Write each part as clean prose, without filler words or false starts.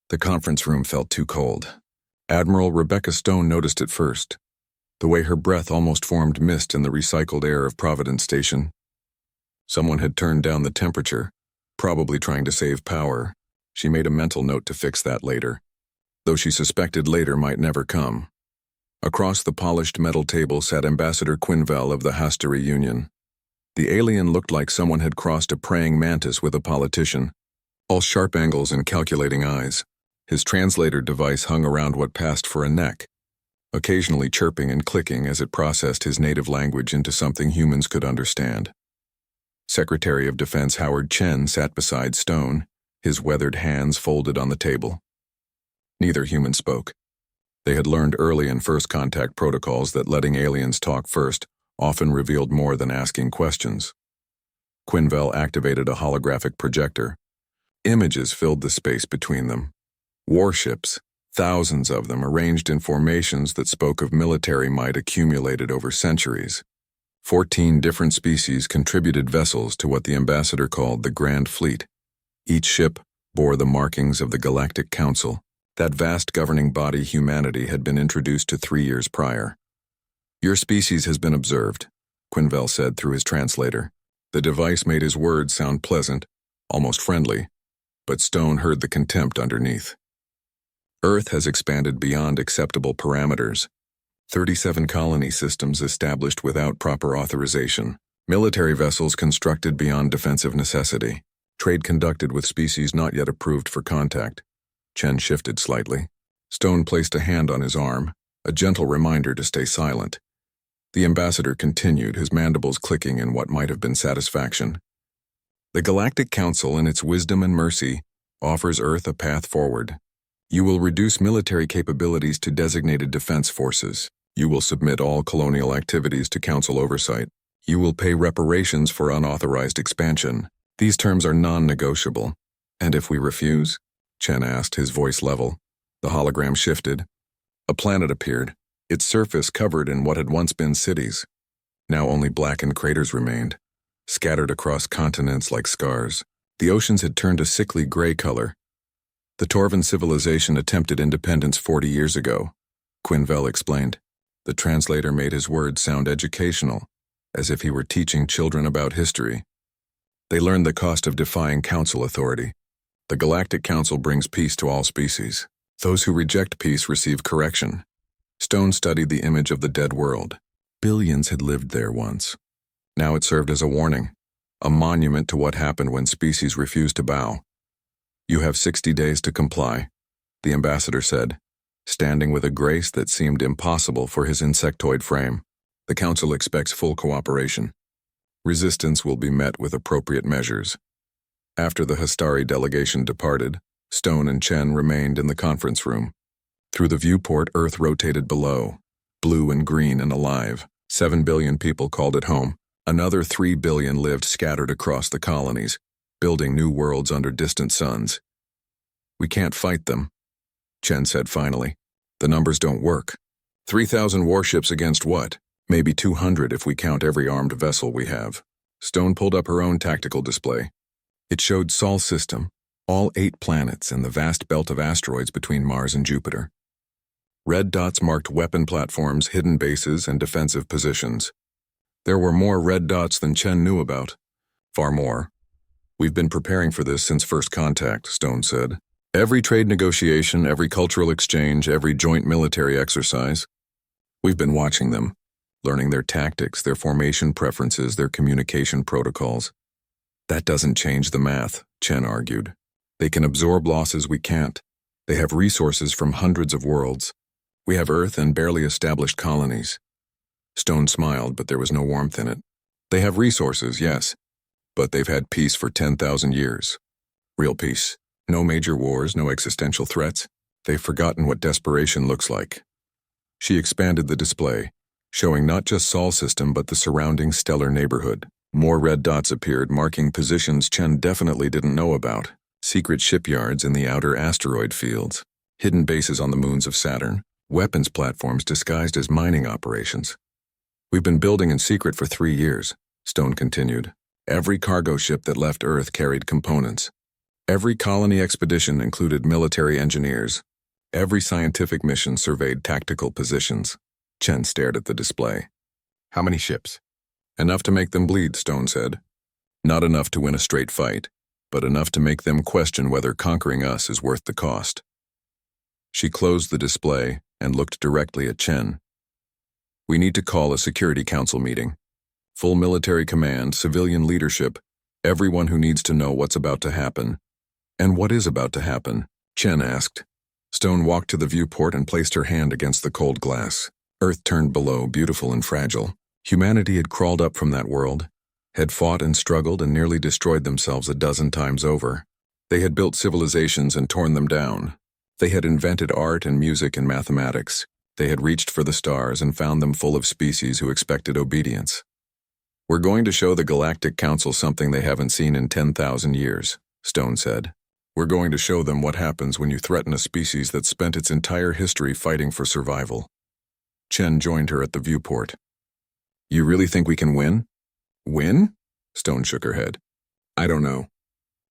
The conference room felt too cold. Admiral Rebecca Stone noticed it first, the way her breath almost formed mist in the recycled air of Providence Station. Someone had turned down the temperature, probably trying to save power. She made a mental note to fix that later, though she suspected later might never come. Across the polished metal table sat Ambassador Quinvell of the Hastory Union. The alien looked like someone had crossed a praying mantis with a politician, all sharp angles and calculating eyes. His translator device hung around what passed for a neck, occasionally chirping and clicking as it processed his native language into something humans could understand. Secretary of Defense Howard Chen sat beside Stone, his weathered hands folded on the table. Neither human spoke. They had learned early in first contact protocols that letting aliens talk first often revealed more than asking questions. Quinvell activated a holographic projector. Images filled the space between them. Warships, thousands of them arranged in formations that spoke of military might accumulated over centuries. 14 different species contributed vessels to what the ambassador called the Grand Fleet. Each ship bore the markings of the Galactic Council, that vast governing body humanity had been introduced to 3 years prior. "Your species has been observed," Quinvell said through his translator. The device made his words sound pleasant, almost friendly, but Stone heard the contempt underneath. "Earth has expanded beyond acceptable parameters. 37 colony systems established without proper authorization. Military vessels constructed beyond defensive necessity. Trade conducted with species not yet approved for contact." Chen shifted slightly. Stone placed a hand on his arm, a gentle reminder to stay silent. The ambassador continued, his mandibles clicking in what might have been satisfaction. "The Galactic Council, in its wisdom and mercy, offers Earth a path forward. You will reduce military capabilities to designated defense forces. You will submit all colonial activities to Council oversight. You will pay reparations for unauthorized expansion. These terms are non-negotiable." "And if we refuse?" Chen asked, his voice level. The hologram shifted. A planet appeared, its surface covered in what had once been cities. Now only blackened craters remained, scattered across continents like scars. The oceans had turned a sickly gray color. The Torvan civilization attempted independence 40 years ago, Quinvell explained. The translator made his words sound educational, as if he were teaching children about history. "They learned the cost of defying council authority. The Galactic Council brings peace to all species. Those who reject peace receive correction." Stone studied the image of the dead world. Billions had lived there once. Now it served as a warning, a monument to what happened when species refused to bow. "You have 60 days to comply," the ambassador said, standing with a grace that seemed impossible for his insectoid frame. "The Council expects full cooperation. Resistance will be met with appropriate measures." After the Hastari delegation departed, Stone and Chen remained in the conference room. Through the viewport, Earth rotated below, blue and green and alive. 7 billion people called it home. Another 3 billion lived scattered across the colonies, building new worlds under distant suns. "We can't fight them," Chen said finally. "The numbers don't work. 3,000 warships against what? Maybe 200 if we count every armed vessel we have." Stone pulled up her own tactical display. It showed Sol system, all 8 planets and the vast belt of asteroids between Mars and Jupiter. Red dots marked weapon platforms, hidden bases, and defensive positions. There were more red dots than Chen knew about. Far more. "We've been preparing for this since first contact," Stone said. "Every trade negotiation, every cultural exchange, every joint military exercise. We've been watching them, learning their tactics, their formation preferences, their communication protocols." "That doesn't change the math," Chen argued. "They can absorb losses we can't. They have resources from hundreds of worlds. We have Earth and barely established colonies." Stone smiled, but there was no warmth in it. "They have resources, yes, but they've had peace for 10,000 years. Real peace. No major wars, no existential threats. They've forgotten what desperation looks like." She expanded the display, showing not just Sol system but the surrounding stellar neighborhood. More red dots appeared, marking positions Chen definitely didn't know about. Secret shipyards in the outer asteroid fields, hidden bases on the moons of Saturn, weapons platforms disguised as mining operations. "We've been building in secret for 3 years, Stone continued. Every cargo ship that left Earth carried components. Every colony expedition included military engineers. Every scientific mission surveyed tactical positions. Chen stared at the display. How many ships? Enough to make them bleed, Stone said. Not enough to win a straight fight, but enough to make them question whether conquering us is worth the cost. She closed the display and looked directly at Chen. We need to call a Security Council meeting. Full military command, civilian leadership, everyone who needs to know what's about to happen. And what is about to happen? Chen asked. Stone walked to the viewport and placed her hand against the cold glass. Earth turned below, beautiful and fragile. Humanity had crawled up from that world, had fought and struggled and nearly destroyed themselves a dozen times over. They had built civilizations and torn them down. They had invented art and music and mathematics. They had reached for the stars and found them full of species who expected obedience. We're going to show the Galactic Council something they haven't seen in 10,000 years, Stone said. We're going to show them what happens when you threaten a species that spent its entire history fighting for survival. Chen joined her at the viewport. You really think we can win? Win? Stone shook her head. I don't know.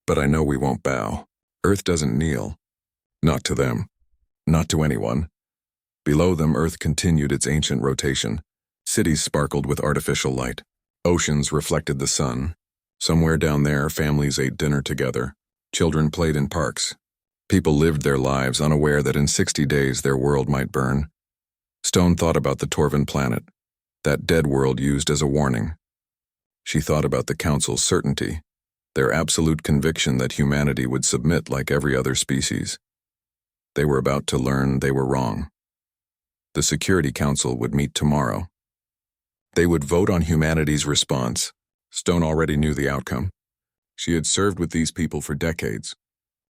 But I know we won't bow. Earth doesn't kneel. Not to them. Not to anyone. Below them, Earth continued its ancient rotation. Cities sparkled with artificial light. Oceans reflected the sun. Somewhere down there, families ate dinner together. Children played in parks. People lived their lives unaware that in 60 days their world might burn. Stone thought about the Torvin planet, that dead world used as a warning. She thought about the Council's certainty, their absolute conviction that humanity would submit like every other species. They were about to learn they were wrong. The Security Council would meet tomorrow. They would vote on humanity's response. Stone already knew the outcome. She had served with these people for decades.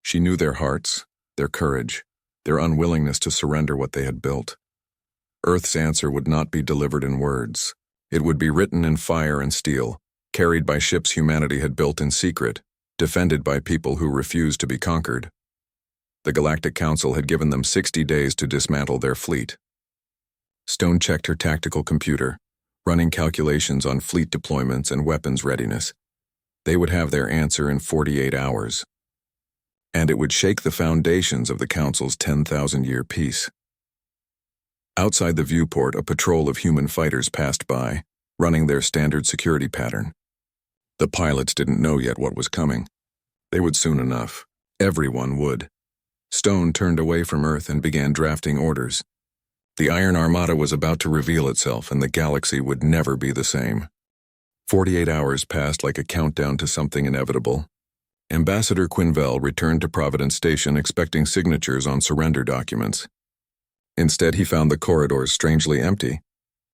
She knew their hearts, their courage, their unwillingness to surrender what they had built. Earth's answer would not be delivered in words. It would be written in fire and steel, carried by ships humanity had built in secret, defended by people who refused to be conquered. The Galactic Council had given them 60 days to dismantle their fleet. Stone checked her tactical computer, running calculations on fleet deployments and weapons readiness. They would have their answer in 48 hours. And it would shake the foundations of the Council's 10,000-year peace. Outside the viewport, a patrol of human fighters passed by, running their standard security pattern. The pilots didn't know yet what was coming. They would soon enough. Everyone would. Stone turned away from Earth and began drafting orders. The Iron Armada was about to reveal itself, and the galaxy would never be the same. 48 hours passed like a countdown to something inevitable. Ambassador Quinville returned to Providence Station expecting signatures on surrender documents. Instead, he found the corridors strangely empty.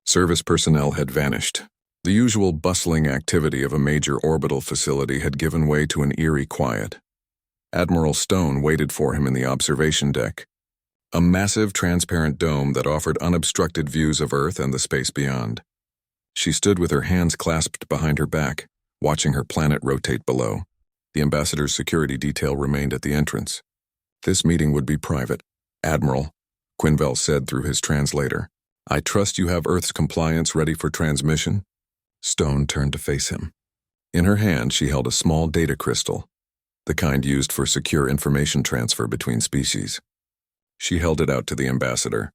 Service personnel had vanished. The usual bustling activity of a major orbital facility had given way to an eerie quiet. Admiral Stone waited for him in the observation deck, a massive transparent dome that offered unobstructed views of Earth and the space beyond. She stood with her hands clasped behind her back, watching her planet rotate below. The ambassador's security detail remained at the entrance. This meeting would be private. Admiral, Quinville said through his translator. I trust you have Earth's compliance ready for transmission? Stone turned to face him. In her hand, she held a small data crystal, the kind used for secure information transfer between species. She held it out to the ambassador.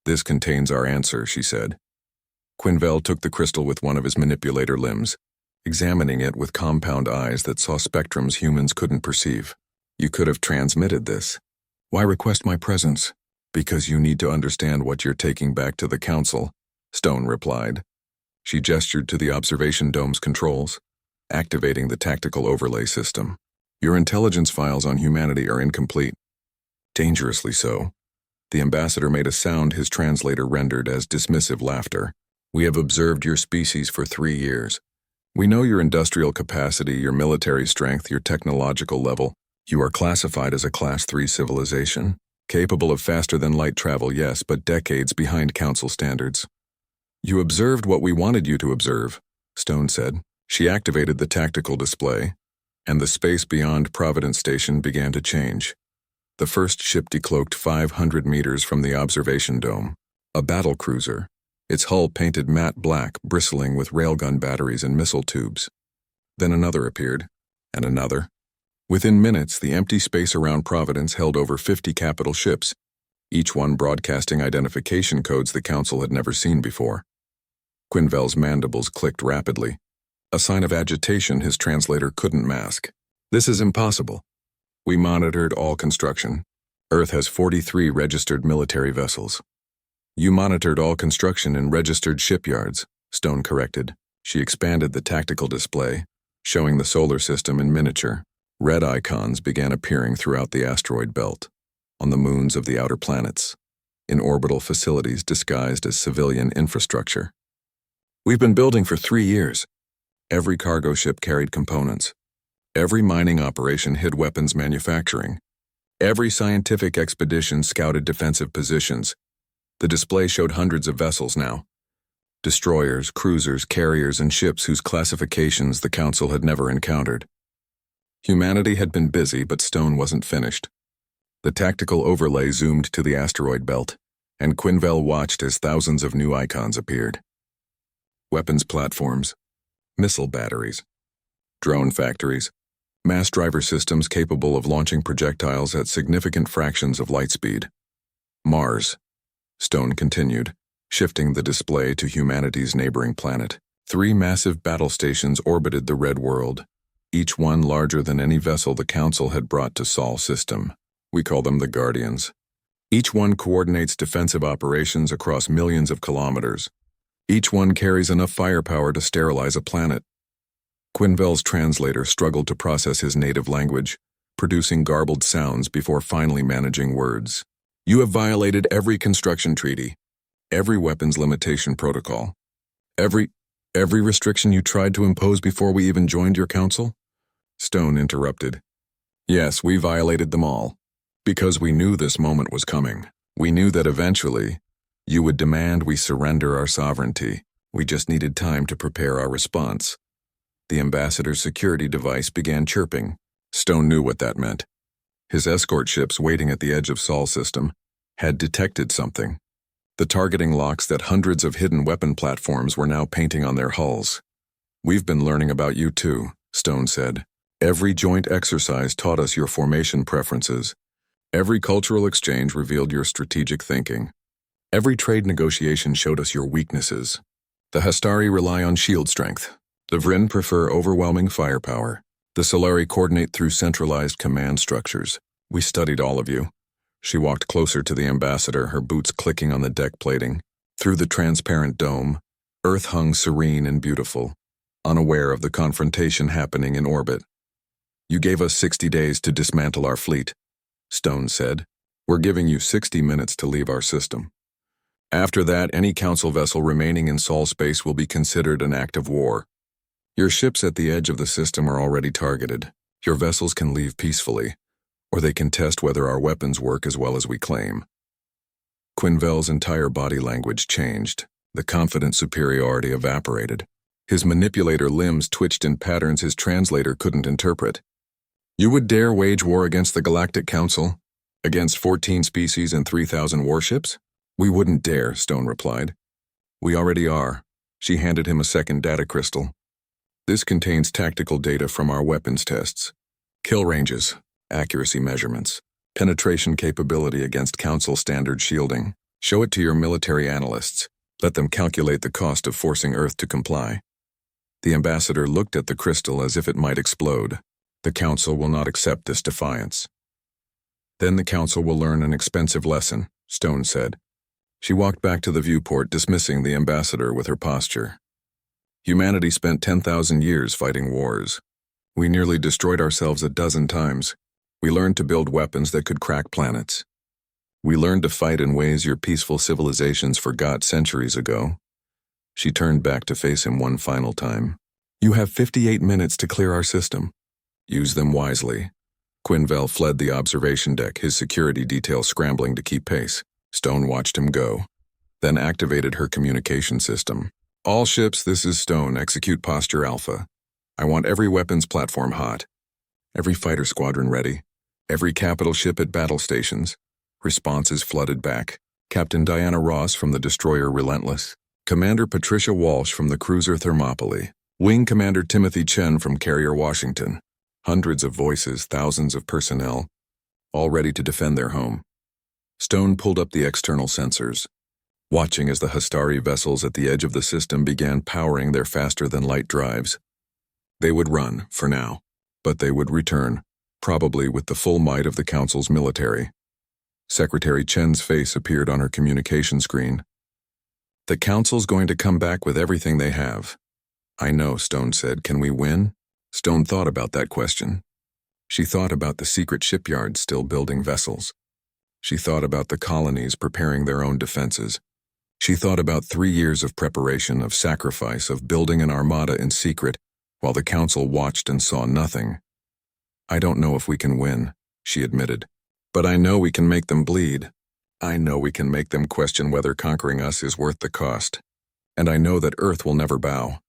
This contains our answer, she said. Quinville took the crystal with one of his manipulator limbs, examining it with compound eyes that saw spectrums humans couldn't perceive. You could have transmitted this. Why request my presence? Because you need to understand what you're taking back to the Council, Stone replied. She gestured to the observation dome's controls, activating the tactical overlay system. Your intelligence files on humanity are incomplete. Dangerously so. The ambassador made a sound his translator rendered as dismissive laughter. We have observed your species for 3 years. We know your industrial capacity, your military strength, your technological level. You are classified as a Class 3 civilization, capable of faster-than-light travel, yes, but decades behind Council standards. You observed what we wanted you to observe, Stone said. She activated the tactical display, and the space beyond Providence Station began to change. The first ship decloaked 500 meters from the observation dome, a battle cruiser, its hull painted matte black, bristling with railgun batteries and missile tubes. Then another appeared, and another. Within minutes, the empty space around Providence held over 50 capital ships, each one broadcasting identification codes the Council had never seen before. Quinvel's mandibles clicked rapidly, a sign of agitation his translator couldn't mask. This is impossible. We monitored all construction. Earth has 43 registered military vessels. You monitored all construction in registered shipyards, Stone corrected. She expanded the tactical display, showing the solar system in miniature. Red icons began appearing throughout the asteroid belt, on the moons of the outer planets, in orbital facilities disguised as civilian infrastructure. We've been building for 3 years. Every cargo ship carried components. Every mining operation hid weapons manufacturing. Every scientific expedition scouted defensive positions. The display showed hundreds of vessels now. Destroyers, cruisers, carriers, and ships whose classifications the Council had never encountered. Humanity had been busy, but Stone wasn't finished. The tactical overlay zoomed to the asteroid belt, and Quinvel watched as thousands of new icons appeared. Weapons platforms, missile batteries, drone factories, mass driver systems capable of launching projectiles at significant fractions of light speed. Mars, Stone continued, shifting the display to humanity's neighboring planet. 3 massive battle stations orbited the red world, each one larger than any vessel the Council had brought to Sol system. We call them the Guardians. Each one coordinates defensive operations across millions of kilometers. Each one carries enough firepower to sterilize a planet. Quinvel's translator struggled to process his native language, producing garbled sounds before finally managing words. You have violated every construction treaty, every weapons limitation protocol, every restriction you tried to impose before we even joined your council? Stone interrupted. Yes, we violated them all. Because we knew this moment was coming. We knew that eventually, you would demand we surrender our sovereignty. We just needed time to prepare our response. The ambassador's security device began chirping. Stone knew what that meant. His escort ships waiting at the edge of Sol system had detected something. The targeting locks that hundreds of hidden weapon platforms were now painting on their hulls. We've been learning about you too, Stone said. Every joint exercise taught us your formation preferences. Every cultural exchange revealed your strategic thinking. Every trade negotiation showed us your weaknesses. The Hastari rely on shield strength. The Vryn prefer overwhelming firepower. The Solari coordinate through centralized command structures. We studied all of you. She walked closer to the ambassador, her boots clicking on the deck plating. Through the transparent dome, Earth hung serene and beautiful, unaware of the confrontation happening in orbit. You gave us 60 days to dismantle our fleet, Stone said. We're giving you 60 minutes to leave our system. After that, any council vessel remaining in Sol space will be considered an act of war. Your ships at the edge of the system are already targeted. Your vessels can leave peacefully, or they can test whether our weapons work as well as we claim. Quinvel's entire body language changed. The confident superiority evaporated. His manipulator limbs twitched in patterns his translator couldn't interpret. You would dare wage war against the Galactic Council? Against 14 species and 3,000 warships? We wouldn't dare, Stone replied. We already are. She handed him a second data crystal. This contains tactical data from our weapons tests. Kill ranges, accuracy measurements, penetration capability against Council standard shielding. Show it to your military analysts. Let them calculate the cost of forcing Earth to comply. The ambassador looked at the crystal as if it might explode. The Council will not accept this defiance. Then the Council will learn an expensive lesson, Stone said. She walked back to the viewport, dismissing the ambassador with her posture. Humanity spent 10,000 years fighting wars. We nearly destroyed ourselves a dozen times. We learned to build weapons that could crack planets. We learned to fight in ways your peaceful civilizations forgot centuries ago. She turned back to face him one final time. You have 58 minutes to clear our system. Use them wisely. Quinvel fled the observation deck, his security detail scrambling to keep pace. Stone watched him go, then activated her communication system. All ships, this is Stone, execute posture alpha. I want every weapons platform hot. Every fighter squadron ready. Every capital ship at battle stations. Responses flooded back. Captain Diana Ross from the destroyer Relentless. Commander Patricia Walsh from the cruiser Thermopylae. Wing Commander Timothy Chen from carrier Washington. Hundreds of voices, thousands of personnel, all ready to defend their home. Stone pulled up the external sensors, watching as the Hastari vessels at the edge of the system began powering their faster-than-light drives. They would run, for now, but they would return, probably with the full might of the Council's military. Secretary Chen's face appeared on her communication screen. The Council's going to come back with everything they have. I know, Stone said. Can we win? Stone thought about that question. She thought about the secret shipyards still building vessels. She thought about the colonies preparing their own defenses. She thought about 3 years of preparation, of sacrifice, of building an armada in secret, while the Council watched and saw nothing. I don't know if we can win, she admitted. But I know we can make them bleed. I know we can make them question whether conquering us is worth the cost. And I know that Earth will never bow.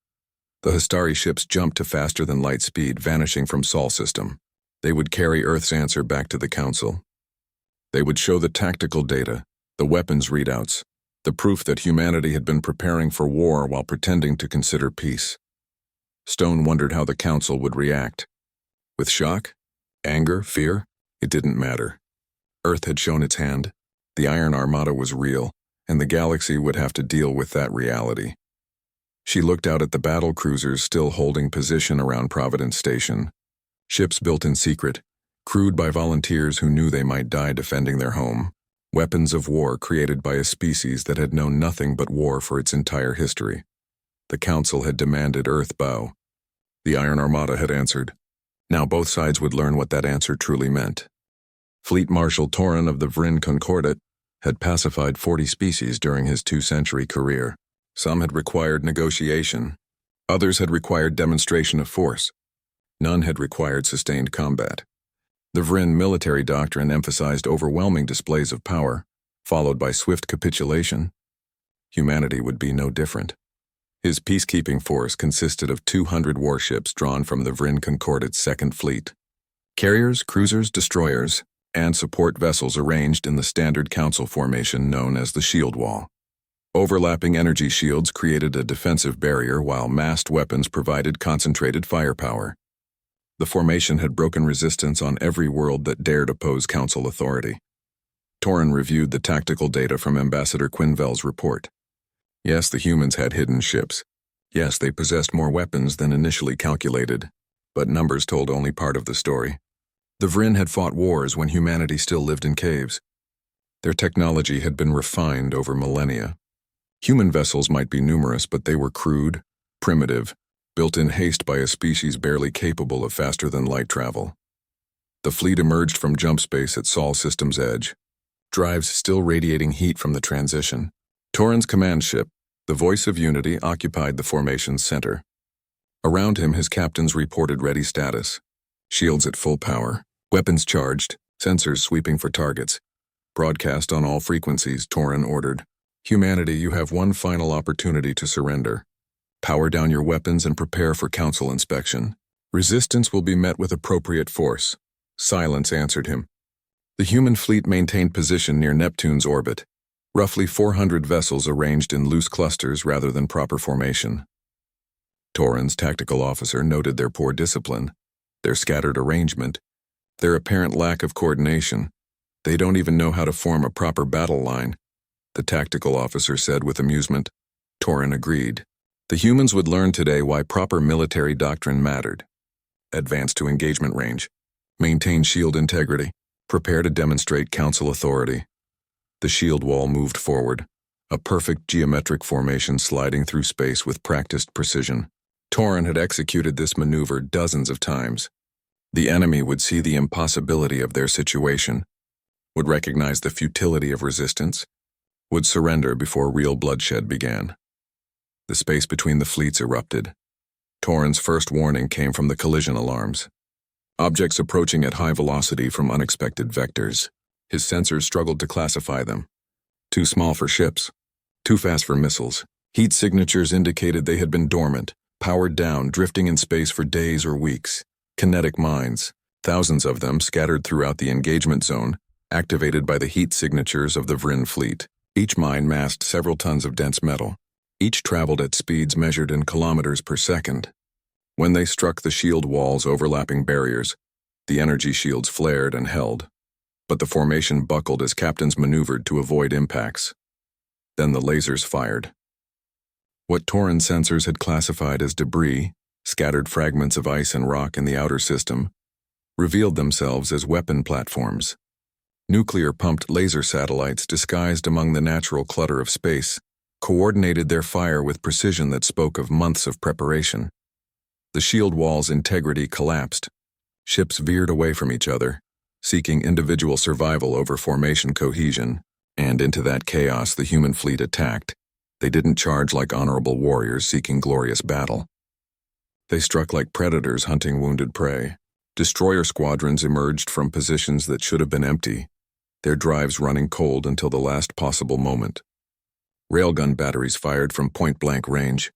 The Hastari ships jumped to faster-than-light speed, vanishing from Sol system. They would carry Earth's answer back to the Council. They would show the tactical data, the weapons readouts, the proof that humanity had been preparing for war while pretending to consider peace. Stone wondered how the Council would react. With shock? Anger? Fear? It didn't matter. Earth had shown its hand. The Iron Armada was real, and the galaxy would have to deal with that reality. She looked out at the battle cruisers still holding position around Providence Station. Ships built in secret, crewed by volunteers who knew they might die defending their home. Weapons of war created by a species that had known nothing but war for its entire history. The Council had demanded Earth bow. The Iron Armada had answered. Now both sides would learn what that answer truly meant. Fleet Marshal Torin of the Vrin Concordat had pacified 40 species during his 2-century career. Some had required negotiation. Others had required demonstration of force. None had required sustained combat. The Vrin military doctrine emphasized overwhelming displays of power, followed by swift capitulation. Humanity would be no different. His peacekeeping force consisted of 200 warships drawn from the Vrin Concordat's Second Fleet. Carriers, cruisers, destroyers, and support vessels arranged in the standard Council formation known as the Shield Wall. Overlapping energy shields created a defensive barrier while massed weapons provided concentrated firepower. The formation had broken resistance on every world that dared oppose Council authority. Torin reviewed the tactical data from Ambassador Quinvel's report. Yes, the humans had hidden ships. Yes, they possessed more weapons than initially calculated, but numbers told only part of the story. The Vrin had fought wars when humanity still lived in caves. Their technology had been refined over millennia. Human vessels might be numerous, but they were crude, primitive, built in haste by a species barely capable of faster-than-light travel. The fleet emerged from jump space at Sol system's edge, drives still radiating heat from the transition. Torin's command ship, the Voice of Unity, occupied the formation's center. Around him, his captains reported ready status. Shields at full power, weapons charged, sensors sweeping for targets. Broadcast on all frequencies, Torin ordered. Humanity, you have one final opportunity to surrender. Power down your weapons and prepare for Council inspection. Resistance will be met with appropriate force. Silence answered him. The human fleet maintained position near Neptune's orbit. Roughly 400 vessels arranged in loose clusters rather than proper formation. Torin's tactical officer noted their poor discipline, their scattered arrangement, their apparent lack of coordination. They don't even know how to form a proper battle line, the tactical officer said with amusement. Torin agreed. The humans would learn today why proper military doctrine mattered. Advance to engagement range. Maintain shield integrity. Prepare to demonstrate Council authority. The shield wall moved forward, a perfect geometric formation sliding through space with practiced precision. Torin had executed this maneuver dozens of times. The enemy would see the impossibility of their situation, would recognize the futility of resistance, would surrender before real bloodshed began. The space between the fleets erupted. Torin's first warning came from the collision alarms. Objects approaching at high velocity from unexpected vectors. His sensors struggled to classify them. Too small for ships. Too fast for missiles. Heat signatures indicated they had been dormant, powered down, drifting in space for days or weeks. Kinetic mines, thousands of them scattered throughout the engagement zone, activated by the heat signatures of the Vrin fleet. Each mine massed several tons of dense metal. Each traveled at speeds measured in kilometers per second. When they struck the shield walls overlapping barriers, the energy shields flared and held, but the formation buckled as captains maneuvered to avoid impacts. Then the lasers fired. What Torin sensors had classified as debris, scattered fragments of ice and rock in the outer system, revealed themselves as weapon platforms. Nuclear-pumped laser satellites disguised among the natural clutter of space coordinated their fire with precision that spoke of months of preparation. The shield wall's integrity collapsed. Ships veered away from each other, seeking individual survival over formation cohesion, and into that chaos the human fleet attacked. They didn't charge like honorable warriors seeking glorious battle. They struck like predators hunting wounded prey. Destroyer squadrons emerged from positions that should have been empty, their drives running cold until the last possible moment. Railgun batteries fired from point-blank range,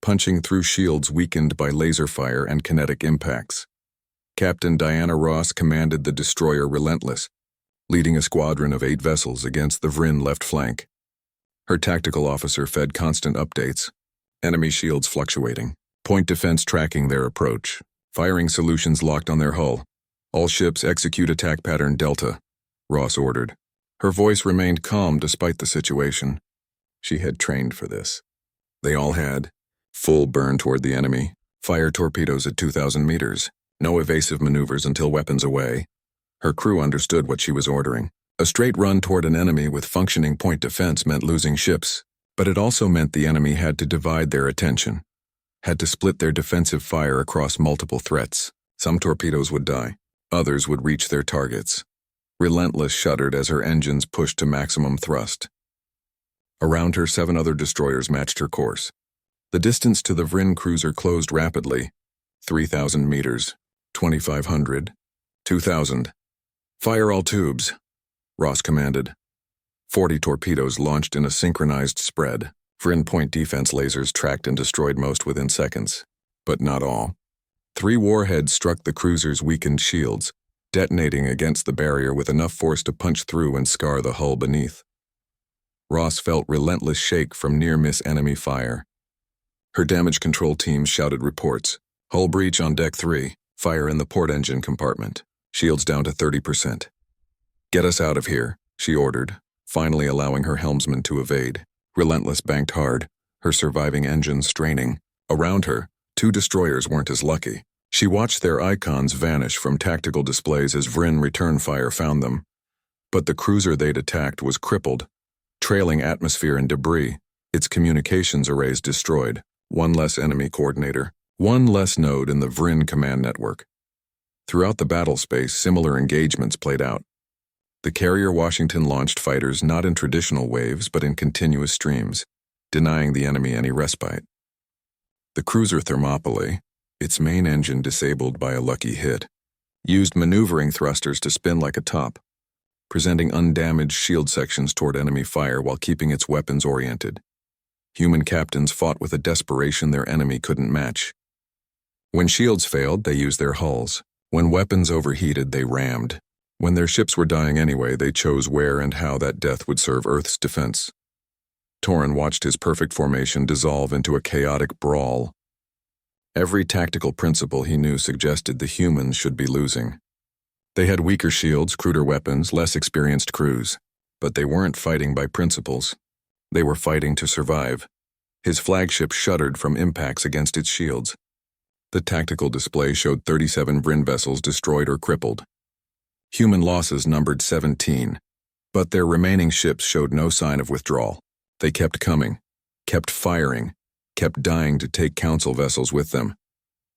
punching through shields weakened by laser fire and kinetic impacts. Captain Diana Ross commanded the destroyer Relentless, leading a squadron of 8 vessels against the Vryn left flank. Her tactical officer fed constant updates, enemy shields fluctuating, point defense tracking their approach, firing solutions locked on their hull. All ships execute attack pattern Delta, Ross ordered. Her voice remained calm despite the situation. She had trained for this. They all had. Full burn toward the enemy, fire torpedoes at 2,000 meters, no evasive maneuvers until weapons away. Her crew understood what she was ordering. A straight run toward an enemy with functioning point defense meant losing ships, but it also meant the enemy had to divide their attention, had to split their defensive fire across multiple threats. Some torpedoes would die, others would reach their targets. Relentless shuddered as her engines pushed to maximum thrust. Around her, 7 other destroyers matched her course. The distance to the Vryn cruiser closed rapidly. 3,000 meters, 2,500, 2,000. Fire all tubes, Ross commanded. 40 torpedoes launched in a synchronized spread. Vryn point defense lasers tracked and destroyed most within seconds, but not all. 3 warheads struck the cruiser's weakened shields, detonating against the barrier with enough force to punch through and scar the hull beneath. Ross felt relentless shake from near-miss enemy fire. Her damage control team shouted reports. Hull breach on deck 3, fire in the port engine compartment. Shields down to 30%. Get us out of here, she ordered, finally allowing her helmsman to evade. Relentless banked hard, her surviving engines straining. Around her, 2 destroyers weren't as lucky. She watched their icons vanish from tactical displays as Vryn return fire found them. But the cruiser they'd attacked was crippled, trailing atmosphere and debris, its communications arrays destroyed. 1 less enemy coordinator, 1 less node in the Vryn command network. Throughout the battle space, similar engagements played out. The carrier Washington launched fighters not in traditional waves but in continuous streams, denying the enemy any respite. The cruiser Thermopylae, its main engine disabled by a lucky hit, used maneuvering thrusters to spin like a top, presenting undamaged shield sections toward enemy fire while keeping its weapons oriented. Human captains fought with a desperation their enemy couldn't match. When shields failed, they used their hulls. When weapons overheated, they rammed. When their ships were dying anyway, they chose where and how that death would serve Earth's defense. Torin watched his perfect formation dissolve into a chaotic brawl. Every tactical principle he knew suggested the humans should be losing. They had weaker shields, cruder weapons, less experienced crews, but they weren't fighting by principles. They were fighting to survive. His flagship shuddered from impacts against its shields. The tactical display showed 37 Vryn vessels destroyed or crippled. Human losses numbered 17, but their remaining ships showed no sign of withdrawal. They kept coming, kept firing, kept dying to take council vessels with them.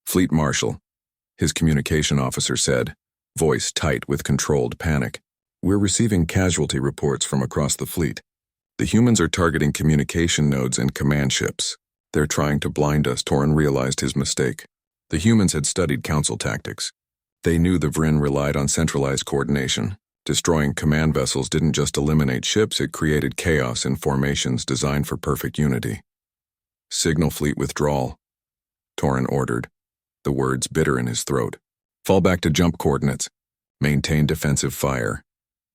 Fleet Marshal, his communication officer said, voice tight with controlled panic. We're receiving casualty reports from across the fleet. The humans are targeting communication nodes and command ships. They're trying to blind us. Torin realized his mistake. The humans had studied council tactics. They knew the Vryn relied on centralized coordination. Destroying command vessels didn't just eliminate ships, it created chaos in formations designed for perfect unity. Signal fleet withdrawal, Torin ordered, the words bitter in his throat. Fall back to jump coordinates. Maintain defensive fire.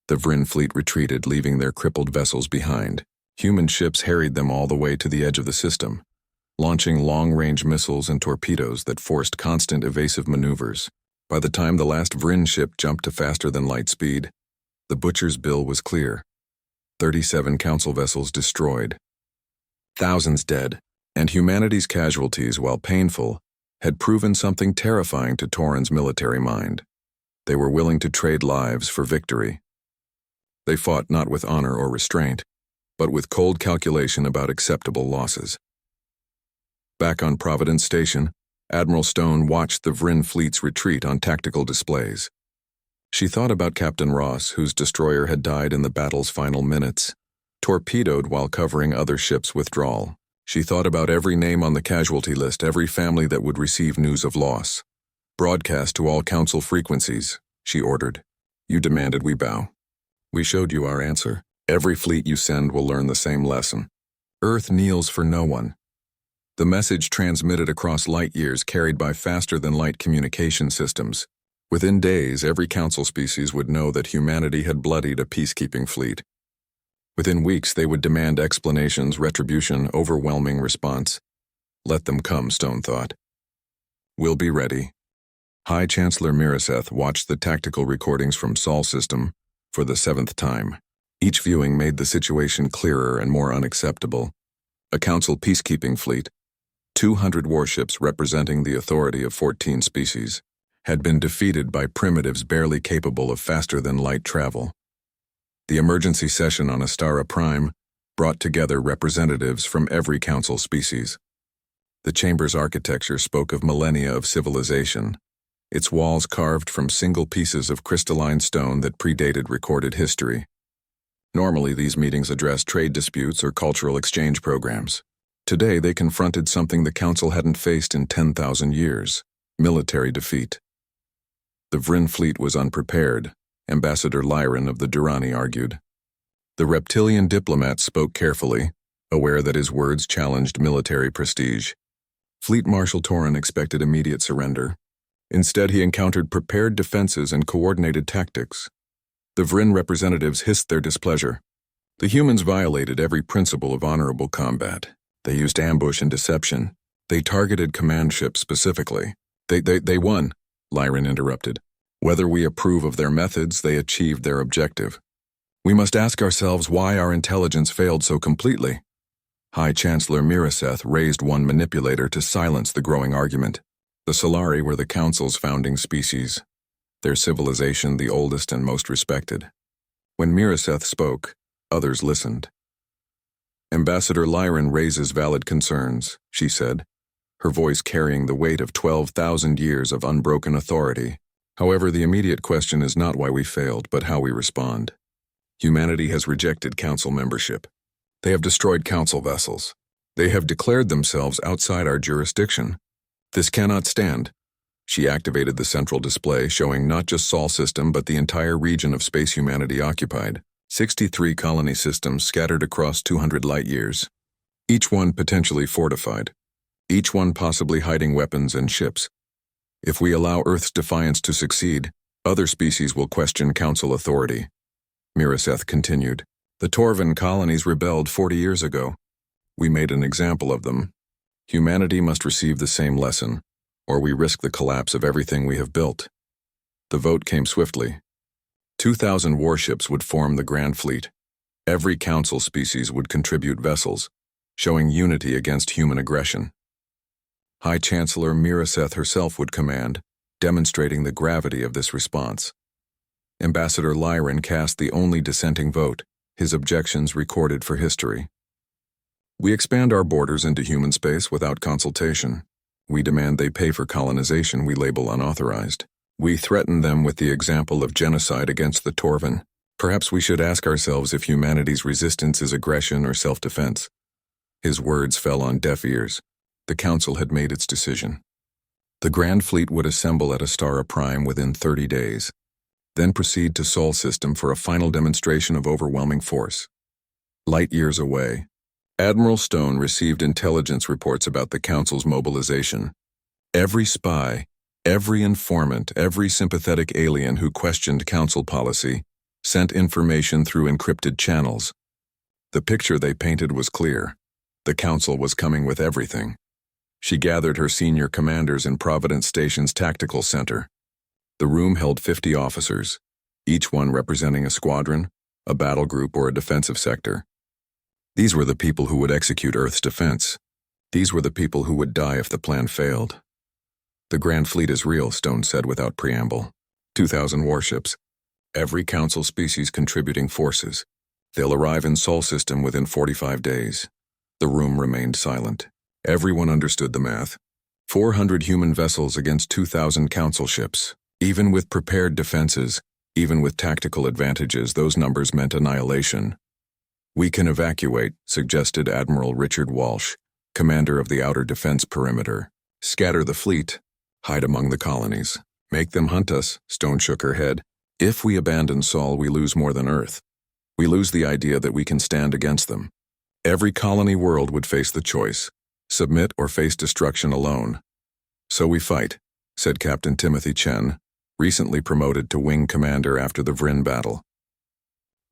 The Vryn fleet retreated, leaving their crippled vessels behind. Human ships harried them all the way to the edge of the system. launching long-range missiles and torpedoes that forced constant evasive maneuvers. By the time the last Vryn ship jumped to faster-than-light speed, the butcher's bill was clear. 37 Council vessels destroyed, thousands dead, and humanity's casualties, while painful, had proven something terrifying to Tauren's military mind. They were willing to trade lives for victory. They fought not with honor or restraint, but with cold calculation about acceptable losses. Back on Providence Station, Admiral Stone watched the Vryn fleet's retreat on tactical displays. She thought about Captain Ross, whose destroyer had died in the battle's final minutes, torpedoed while covering other ships' withdrawal. She thought about every name on the casualty list, every family that would receive news of loss. "Broadcast to all Council frequencies," she ordered. "You demanded we bow. We showed you our answer. Every fleet you send will learn the same lesson. Earth kneels for no one." The message transmitted across light years, carried by faster-than-light communication systems. Within days, every Council species would know that humanity had bloodied a peacekeeping fleet. Within weeks, they would demand explanations, retribution, overwhelming response. Let them come, Stone thought. "We'll be ready." High Chancellor Miraseth watched the tactical recordings from Sol System for the 7th time. Each viewing made the situation clearer and more unacceptable. A Council peacekeeping fleet, 200 warships representing the authority of 14 species, had been defeated by primitives barely capable of faster-than-light travel. The emergency session on Astara Prime brought together representatives from every Council species. The chamber's architecture spoke of millennia of civilization, its walls carved from single pieces of crystalline stone that predated recorded history. Normally, these meetings addressed trade disputes or cultural exchange programs. Today, they confronted something the Council hadn't faced in 10,000 years: military defeat. The Vryn fleet was unprepared, Ambassador Lyran of the Durrani argued. The reptilian diplomat spoke carefully, aware that his words challenged military prestige. Fleet Marshal Tauren expected immediate surrender. Instead, he encountered prepared defenses and coordinated tactics. The Vryn representatives hissed their displeasure. The humans violated every principle of honorable combat. They used ambush and deception. They targeted command ships specifically. They won, Lyran interrupted. Whether we approve of their methods, they achieved their objective. We must ask ourselves why our intelligence failed so completely. High Chancellor Miraseth raised one manipulator to silence the growing argument. The Solari were the Council's founding species, their civilization the oldest and most respected. When Miraseth spoke, others listened. Ambassador Lyran raises valid concerns, she said, her voice carrying the weight of 12,000 years of unbroken authority. However, the immediate question is not why we failed, but how we respond. Humanity has rejected Council membership. They have destroyed Council vessels. They have declared themselves outside our jurisdiction. This cannot stand. She activated the central display, showing not just Sol System, but the entire region of space humanity occupied. 63 colony systems scattered across 200 light-years. Each one potentially fortified. Each one possibly hiding weapons and ships. If we allow Earth's defiance to succeed, other species will question Council authority. Miraseth continued. The Torvan colonies rebelled 40 years ago. We made an example of them. Humanity must receive the same lesson, or we risk the collapse of everything we have built. The vote came swiftly. 2,000 warships would form the Grand Fleet. Every Council species would contribute vessels, showing unity against human aggression. High Chancellor Miraseth herself would command, demonstrating the gravity of this response. Ambassador Lyran cast the only dissenting vote, his objections recorded for history. We expand our borders into human space without consultation. We demand they pay for colonization we label unauthorized. We threaten them with the example of genocide against the Torvan. Perhaps we should ask ourselves if humanity's resistance is aggression or self-defense. His words fell on deaf ears. The Council had made its decision. The Grand Fleet would assemble at Astara Prime within 30 days, then proceed to Sol System for a final demonstration of overwhelming force. Light years away, Admiral Stone received intelligence reports about the Council's mobilization. Every spy, every informant, every sympathetic alien who questioned Council policy sent information through encrypted channels. The picture they painted was clear. The Council was coming with everything. She gathered her senior commanders in Providence Station's tactical center. The room held 50 officers, each one representing a squadron, a battle group, or a defensive sector. These were the people who would execute Earth's defense. These were the people who would die if the plan failed. The Grand Fleet is real, Stone said without preamble. 2,000 warships. Every Council species contributing forces. They'll arrive in Sol System within 45 days. The room remained silent. Everyone understood the math. 400 human vessels against 2,000 Council ships. Even with prepared defenses, even with tactical advantages, those numbers meant annihilation. "We can evacuate," suggested Admiral Richard Walsh, commander of the Outer Defense Perimeter. "Scatter the fleet. Hide among the colonies. Make them hunt us," Stone shook her head. "If we abandon Sol, we lose more than Earth. We lose the idea that we can stand against them. Every colony world would face the choice, submit or face destruction alone. So we fight," said Captain Timothy Chen, recently promoted to wing commander after the Vryn battle.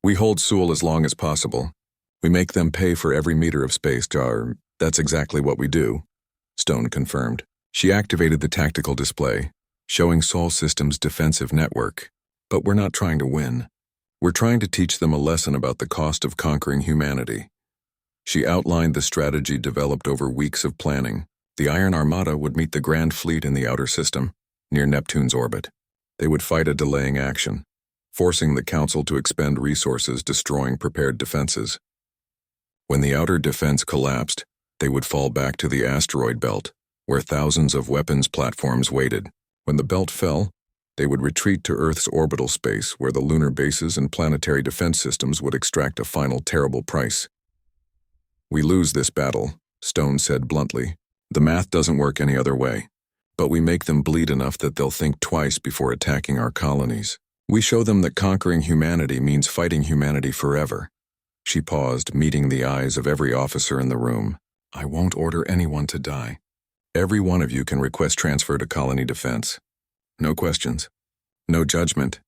"We hold Sul as long as possible. We make them pay for every meter of space jar. That's exactly what we do," Stone confirmed. She activated the tactical display, showing Sol System's defensive network. "But we're not trying to win. We're trying to teach them a lesson about the cost of conquering humanity." She outlined the strategy developed over weeks of planning. The Iron Armada would meet the Grand Fleet in the Outer System, near Neptune's orbit. They would fight a delaying action, forcing the Council to expend resources destroying prepared defenses. When the outer defense collapsed, they would fall back to the asteroid belt, where thousands of weapons platforms waited. When the belt fell, they would retreat to Earth's orbital space, where the lunar bases and planetary defense systems would extract a final terrible price. "We lose this battle," Stone said bluntly. "The math doesn't work any other way. But we make them bleed enough that they'll think twice before attacking our colonies. We show them that conquering humanity means fighting humanity forever." She paused, meeting the eyes of every officer in the room. "I won't order anyone to die. Every one of you can request transfer to colony defense. No questions. No judgment.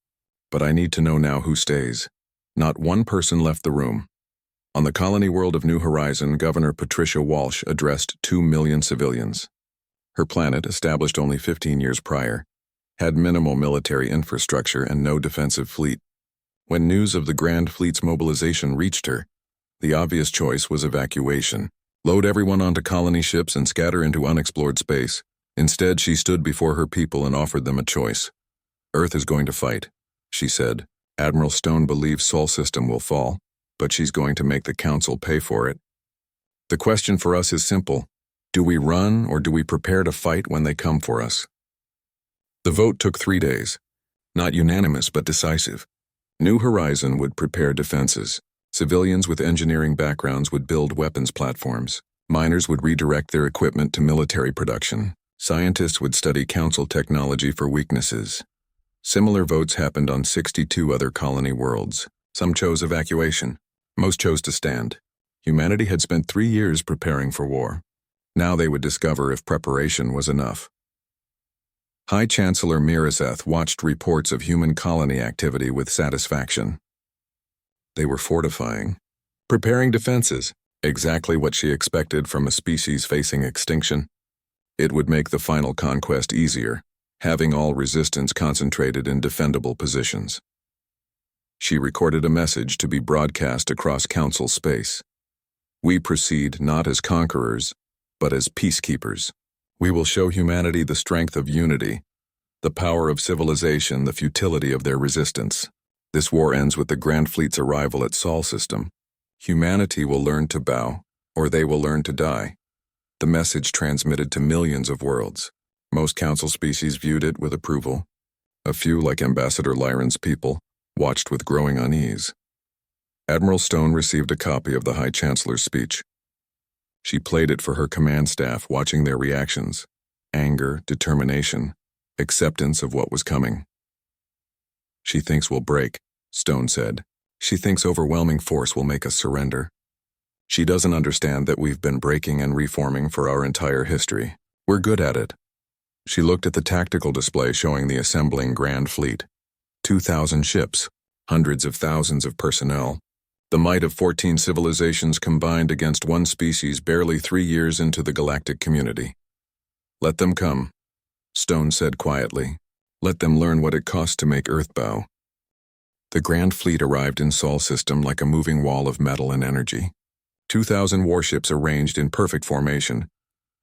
But I need to know now who stays." Not one person left the room. On the colony world of New Horizon, Governor Patricia Walsh addressed 2 million civilians. Her planet, established only 15 years prior, had minimal military infrastructure and no defensive fleet. When news of the Grand Fleet's mobilization reached her, the obvious choice was evacuation. Load everyone onto colony ships and scatter into unexplored space. Instead, she stood before her people and offered them a choice. "Earth is going to fight," she said. "Admiral Stone believes Sol System will fall, but she's going to make the Council pay for it. The question for us is simple. Do we run or do we prepare to fight when they come for us?" The vote took 3 days. Not unanimous, but decisive. New Horizon would prepare defenses. Civilians with engineering backgrounds would build weapons platforms. Miners would redirect their equipment to military production. Scientists would study Council technology for weaknesses. Similar votes happened on 62 other colony worlds. Some chose evacuation. Most chose to stand. Humanity had spent 3 years preparing for war. Now they would discover if preparation was enough. High Chancellor Mirazeth watched reports of human colony activity with satisfaction. They were fortifying, preparing defenses, exactly what she expected from a species facing extinction. It would make the final conquest easier, having all resistance concentrated in defendable positions. She recorded a message to be broadcast across Council space. "We proceed not as conquerors, but as peacekeepers. We will show humanity the strength of unity, the power of civilization, the futility of their resistance. This war ends with the Grand Fleet's arrival at Sol System. Humanity will learn to bow, or they will learn to die." The message transmitted to millions of worlds. Most Council species viewed it with approval. A few, like Ambassador Lyron's people, watched with growing unease. Admiral Stone received a copy of the High Chancellor's speech. She played it for her command staff, watching their reactions: anger, determination, acceptance of what was coming. "She thinks we'll break," Stone said. "She thinks overwhelming force will make us surrender. She doesn't understand that we've been breaking and reforming for our entire history. We're good at it." She looked at the tactical display showing the assembling Grand Fleet. 2,000 ships, hundreds of thousands of personnel. The might of 14 civilizations combined against one species barely 3 years into the galactic community. Let them come, Stone said quietly. Let them learn what it costs to make Earthbow. The Grand Fleet arrived in Sol system like a moving wall of metal and energy. 2,000 warships arranged in perfect formation,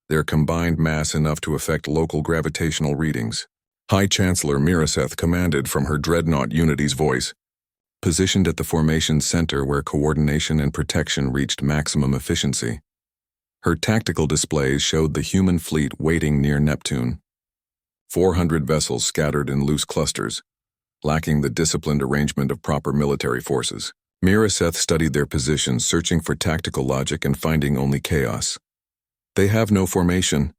their combined mass enough to affect local gravitational readings. High Chancellor Miraseth commanded from her dreadnought Unity's voice, positioned at the formation's center where coordination and protection reached maximum efficiency. Her tactical displays showed the human fleet waiting near Neptune. 400 vessels scattered in loose clusters, lacking the disciplined arrangement of proper military forces. Miraseth studied their positions, searching for tactical logic and finding only chaos. They have no formation,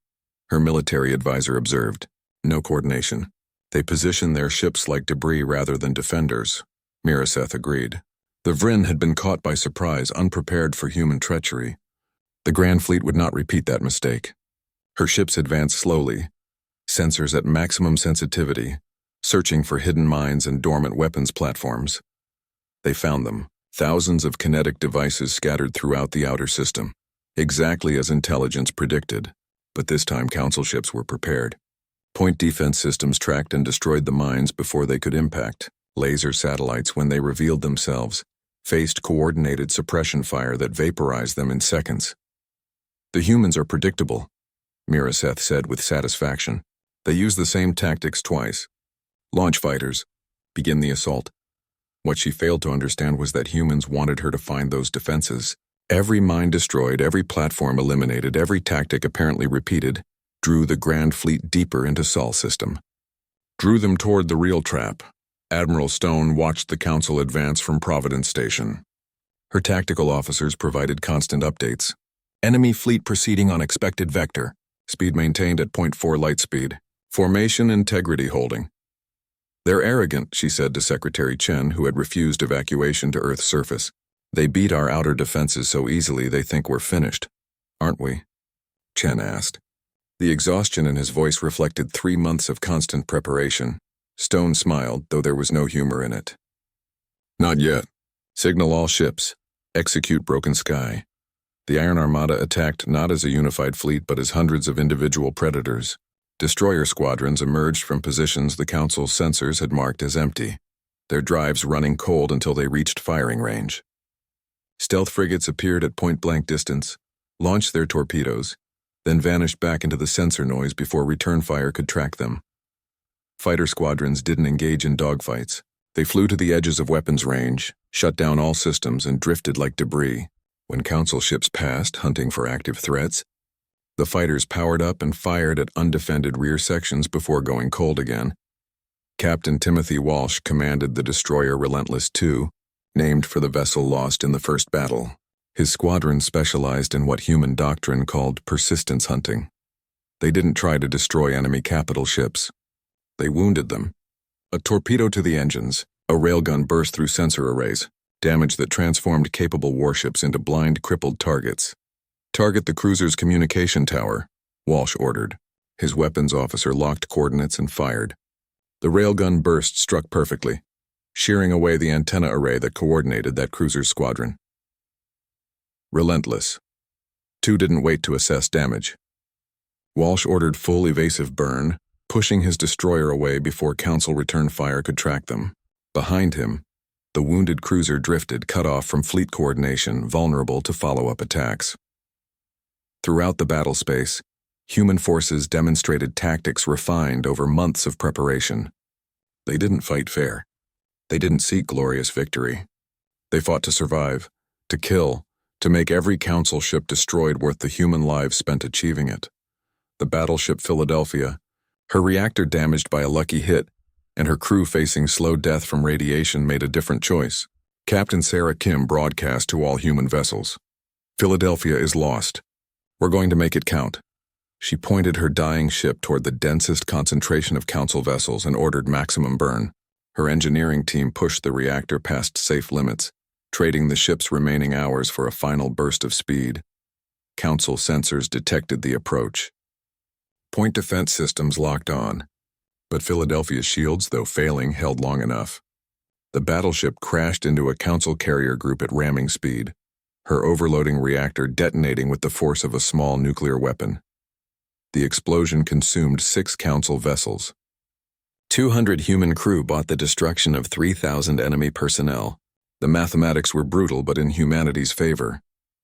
her military advisor observed. No coordination. They position their ships like debris rather than defenders, Miraseth agreed. The Vryn had been caught by surprise, unprepared for human treachery. The Grand Fleet would not repeat that mistake. Her ships advanced slowly, sensors at maximum sensitivity, searching for hidden mines and dormant weapons platforms. They found them, thousands of kinetic devices scattered throughout the outer system, exactly as intelligence predicted, but this time Council ships were prepared. Point defense systems tracked and destroyed the mines before they could impact. Laser satellites, when they revealed themselves, faced coordinated suppression fire that vaporized them in seconds. The humans are predictable, Miraseth said with satisfaction. They use the same tactics twice. Launch fighters. Begin the assault. What she failed to understand was that humans wanted her to find those defenses. Every mine destroyed, every platform eliminated, every tactic apparently repeated, drew the Grand Fleet deeper into Sol system. Drew them toward the real trap. Admiral Stone watched the Council advance from Providence Station. Her tactical officers provided constant updates. Enemy fleet proceeding on expected vector. Speed maintained at 0.4 light speed. Formation integrity holding. They're arrogant, she said to Secretary Chen, who had refused evacuation to Earth's surface. They beat our outer defenses so easily they think we're finished. Aren't we? Chen asked. The exhaustion in his voice reflected 3 months of constant preparation. Stone smiled, though there was no humor in it. Not yet. Signal all ships. Execute Broken Sky. The Iron Armada attacked not as a unified fleet but as hundreds of individual predators. Destroyer squadrons emerged from positions the Council's sensors had marked as empty, their drives running cold until they reached firing range. Stealth frigates appeared at point-blank distance, launched their torpedoes, then vanished back into the sensor noise before return fire could track them. Fighter squadrons didn't engage in dogfights. They flew to the edges of weapons range, shut down all systems, and drifted like debris. When Council ships passed, hunting for active threats, the fighters powered up and fired at undefended rear sections before going cold again. Captain Timothy Walsh commanded the destroyer Relentless II, named for the vessel lost in the first battle. His squadron specialized in what human doctrine called persistence hunting. They didn't try to destroy enemy capital ships. They wounded them. A torpedo to the engines, a railgun burst through sensor arrays, damage that transformed capable warships into blind, crippled targets. Target the cruiser's communication tower, Walsh ordered. His weapons officer locked coordinates and fired. The railgun burst struck perfectly, shearing away the antenna array that coordinated that cruiser's squadron. Relentless. II didn't wait to assess damage. Walsh ordered full evasive burn, pushing his destroyer away before Council return fire could track them. Behind him, the wounded cruiser drifted, cut off from fleet coordination, vulnerable to follow-up attacks. Throughout the battle space, human forces demonstrated tactics refined over months of preparation. They didn't fight fair. They didn't seek glorious victory. They fought to survive, to kill, to make every Council ship destroyed worth the human lives spent achieving it. The battleship Philadelphia, her reactor damaged by a lucky hit, and her crew facing slow death from radiation, made a different choice. Captain Sarah Kim broadcast to all human vessels. Philadelphia is lost. We're going to make it count. She pointed her dying ship toward the densest concentration of Council vessels and ordered maximum burn. Her engineering team pushed the reactor past safe limits, trading the ship's remaining hours for a final burst of speed. Council sensors detected the approach. Point defense systems locked on, but Philadelphia's shields, though failing, held long enough. The battleship crashed into a Council carrier group at ramming speed, her overloading reactor detonating with the force of a small nuclear weapon. The explosion consumed 6 Council vessels. 200 human crew bought the destruction of 3,000 enemy personnel. The mathematics were brutal but in humanity's favor.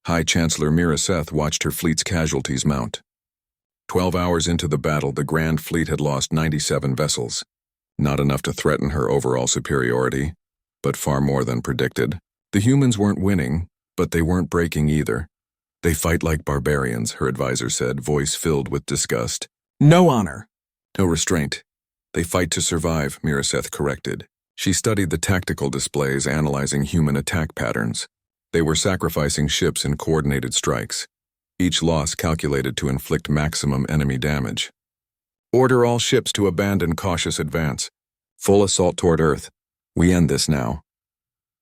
High Chancellor Miraseth watched her fleet's casualties mount. 12 hours into the battle, the Grand Fleet had lost 97 vessels. Not enough to threaten her overall superiority, but far more than predicted. The humans weren't winning, but they weren't breaking either. "They fight like barbarians," her advisor said, voice filled with disgust. "No honor. "No restraint. They fight to survive," Miraseth corrected. She studied the tactical displays analyzing human attack patterns. They were sacrificing ships in coordinated strikes, each loss calculated to inflict maximum enemy damage. "Order all ships to abandon cautious advance. Full assault toward Earth. We end this now."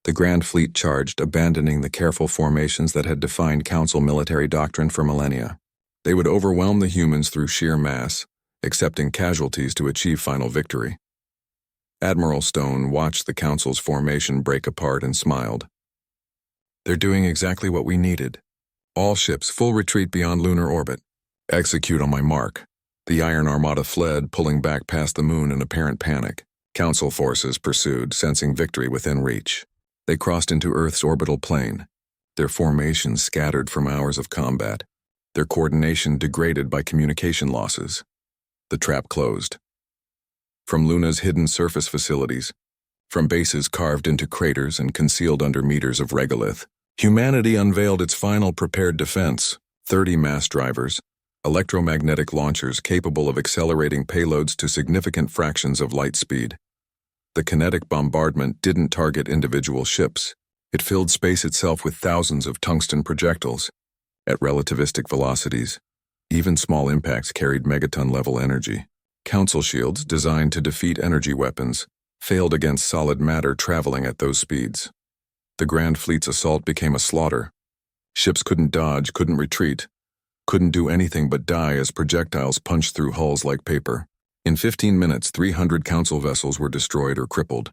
The Grand Fleet charged, abandoning the careful formations that had defined Council military doctrine for millennia. They would overwhelm the humans through sheer mass, accepting casualties to achieve final victory. Admiral Stone watched the Council's formation break apart and smiled. "They're doing exactly what we needed. All ships, full retreat beyond lunar orbit. Execute on my mark." The Iron Armada fled, pulling back past the moon in apparent panic. Council forces pursued, sensing victory within reach. They crossed into Earth's orbital plane, their formations scattered from hours of combat, their coordination degraded by communication losses. The trap closed. From Luna's hidden surface facilities, from bases carved into craters and concealed under meters of regolith, humanity unveiled its final prepared defense: 30 mass drivers, electromagnetic launchers capable of accelerating payloads to significant fractions of light speed. The kinetic bombardment didn't target individual ships. It filled space itself with thousands of tungsten projectiles. At relativistic velocities, even small impacts carried megaton-level energy. Council shields, designed to defeat energy weapons, failed against solid matter traveling at those speeds. The Grand Fleet's assault became a slaughter. Ships couldn't dodge, couldn't retreat, couldn't do anything but die as projectiles punched through hulls like paper. In 15 minutes, 300 Council vessels were destroyed or crippled.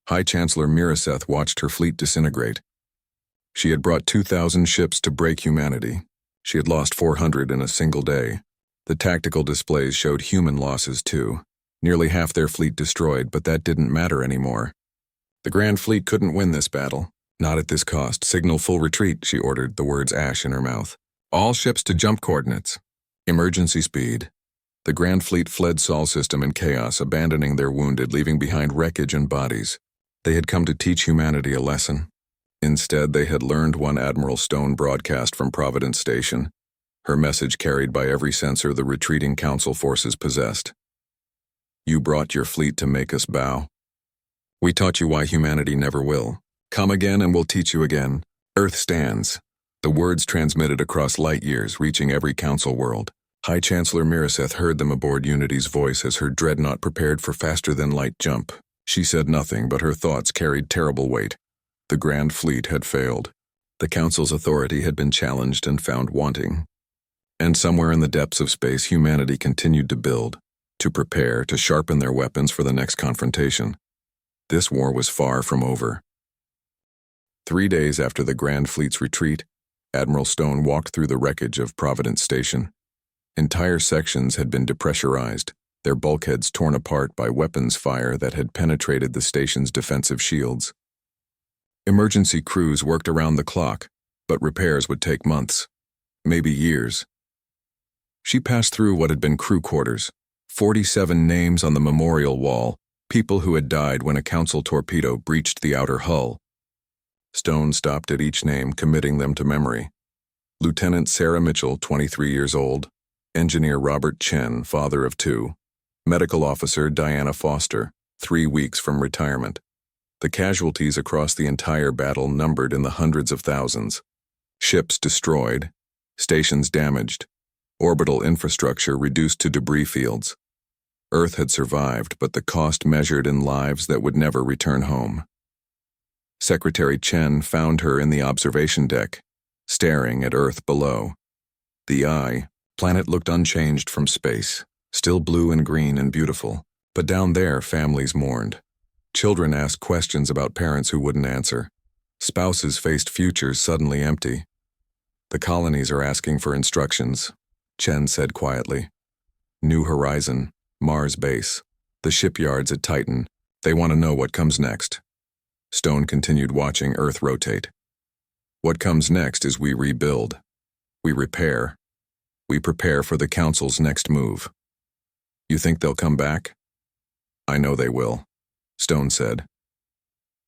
High Chancellor Miraseth watched her fleet disintegrate. She had brought 2,000 ships to break humanity. She had lost 400 in a single day. The tactical displays showed human losses too. Nearly half their fleet destroyed, but that didn't matter anymore. The Grand Fleet couldn't win this battle. Not at this cost. "Signal full retreat," she ordered, the words ash in her mouth. "All ships to jump coordinates. Emergency speed." The Grand Fleet fled Sol system in chaos, abandoning their wounded, leaving behind wreckage and bodies. They had come to teach humanity a lesson. Instead, they had learned one Admiral Stone broadcast from Providence Station, her message carried by every sensor the retreating Council forces possessed. "You brought your fleet to make us bow. We taught you why humanity never will. Come again and we'll teach you again. Earth stands." The words transmitted across light years, reaching every Council world. High Chancellor Miraseth heard them aboard Unity's voice as her dreadnought prepared for faster-than-light jump. She said nothing, but her thoughts carried terrible weight. The Grand Fleet had failed. The Council's authority had been challenged and found wanting. And somewhere in the depths of space, humanity continued to build, to prepare, to sharpen their weapons for the next confrontation. This war was far from over. 3 days after the Grand Fleet's retreat, Admiral Stone walked through the wreckage of Providence Station. Entire sections had been depressurized, their bulkheads torn apart by weapons fire that had penetrated the station's defensive shields. Emergency crews worked around the clock, but repairs would take months, maybe years. She passed through what had been crew quarters, 47 names on the memorial wall, people who had died when a Council torpedo breached the outer hull. Stone stopped at each name, committing them to memory. Lieutenant Sarah Mitchell, 23 years old. Engineer Robert Chen, father of 2. Medical Officer Diana Foster, 3 weeks from retirement. The casualties across the entire battle numbered in the hundreds of thousands. Ships destroyed, stations damaged, orbital infrastructure reduced to debris fields. Earth had survived, but the cost measured in lives that would never return home. Secretary Chen found her in the observation deck, staring at Earth below. The planet looked unchanged from space, still blue and green and beautiful, but down there families mourned. Children asked questions about parents who wouldn't answer. Spouses faced futures suddenly empty. "The colonies are asking for instructions," Chen said quietly. New Horizon, Mars base, the shipyards at Titan. They want to know what comes next. Stone continued watching Earth rotate. What comes next is we rebuild. We repair. We prepare for the Council's next move. You think they'll come back? I know they will, Stone said.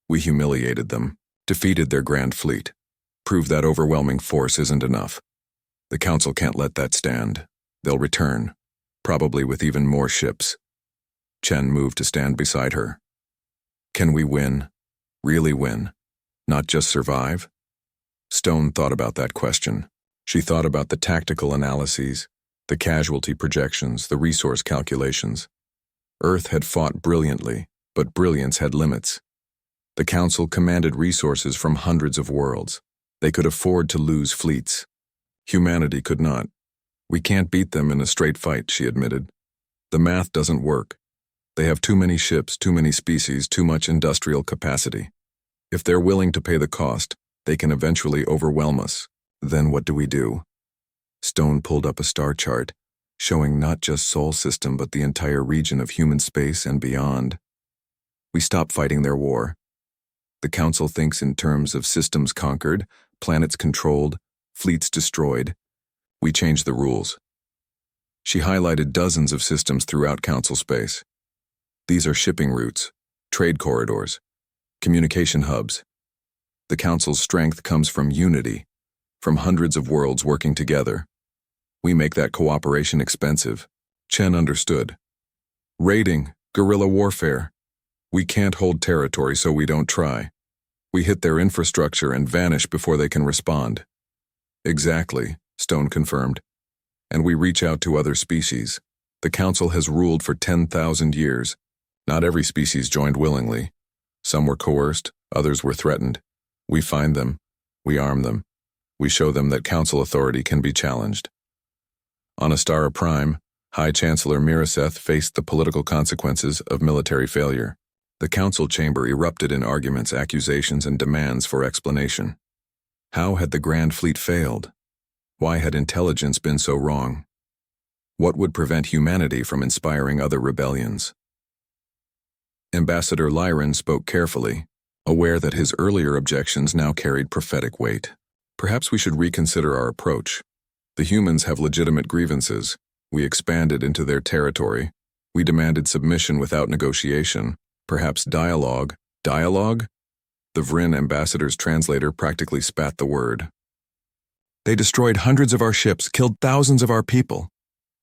We humiliated them, defeated their grand fleet, proved that overwhelming force isn't enough. The Council can't let that stand. They'll return, probably with even more ships. Chen moved to stand beside her. Can we win? Really win? Not just survive? Stone thought about that question. She thought about the tactical analyses, the casualty projections, the resource calculations. Earth had fought brilliantly, but brilliance had limits. The Council commanded resources from hundreds of worlds. They could afford to lose fleets. Humanity could not. We can't beat them in a straight fight, she admitted. The math doesn't work. They have too many ships, too many species, too much industrial capacity. If they're willing to pay the cost, they can eventually overwhelm us. Then what do we do? Stone pulled up a star chart, showing not just Sol system but the entire region of human space and beyond. We stop fighting their war. The Council thinks in terms of systems conquered, planets controlled, fleets destroyed. We change the rules. She highlighted dozens of systems throughout Council space. These are shipping routes, trade corridors, communication hubs. The Council's strength comes from unity, from hundreds of worlds working together. We make that cooperation expensive. Chen understood. Raiding, guerrilla warfare. We can't hold territory, so we don't try. We hit their infrastructure and vanish before they can respond. Exactly, Stone confirmed. And we reach out to other species. The Council has ruled for 10,000 years. Not every species joined willingly. Some were coerced, others were threatened. We find them. We arm them. We show them that Council authority can be challenged. On Astara Prime, High Chancellor Miraseth faced the political consequences of military failure. The Council chamber erupted in arguments, accusations, and demands for explanation. How had the Grand Fleet failed? Why had intelligence been so wrong? What would prevent humanity from inspiring other rebellions? Ambassador Lyran spoke carefully, aware that his earlier objections now carried prophetic weight. Perhaps we should reconsider our approach. The humans have legitimate grievances. We expanded into their territory. We demanded submission without negotiation. Perhaps dialogue. Dialogue? The Vryn ambassador's translator practically spat the word. They destroyed hundreds of our ships, killed thousands of our people.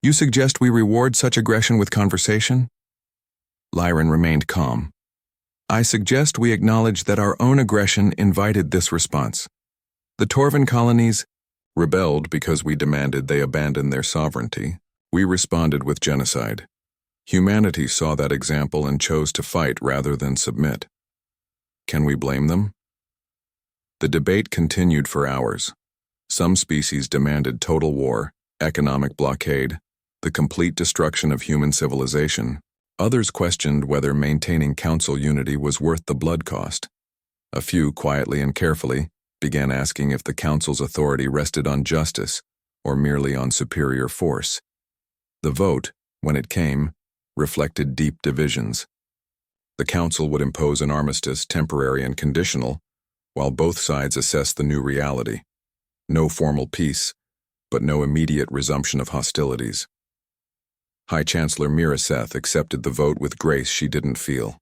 You suggest we reward such aggression with conversation? Lyran remained calm. I suggest we acknowledge that our own aggression invited this response. The Torvan colonies rebelled because we demanded they abandon their sovereignty. We responded with genocide. Humanity saw that example and chose to fight rather than submit. Can we blame them? The debate continued for hours. Some species demanded total war, economic blockade, the complete destruction of human civilization. Others questioned whether maintaining Council unity was worth the blood cost. A few, quietly and carefully, began asking if the Council's authority rested on justice or merely on superior force. The vote, when it came, reflected deep divisions. The Council would impose an armistice, temporary and conditional, while both sides assessed the new reality. No formal peace, but no immediate resumption of hostilities. High Chancellor Miraseth accepted the vote with grace she didn't feel.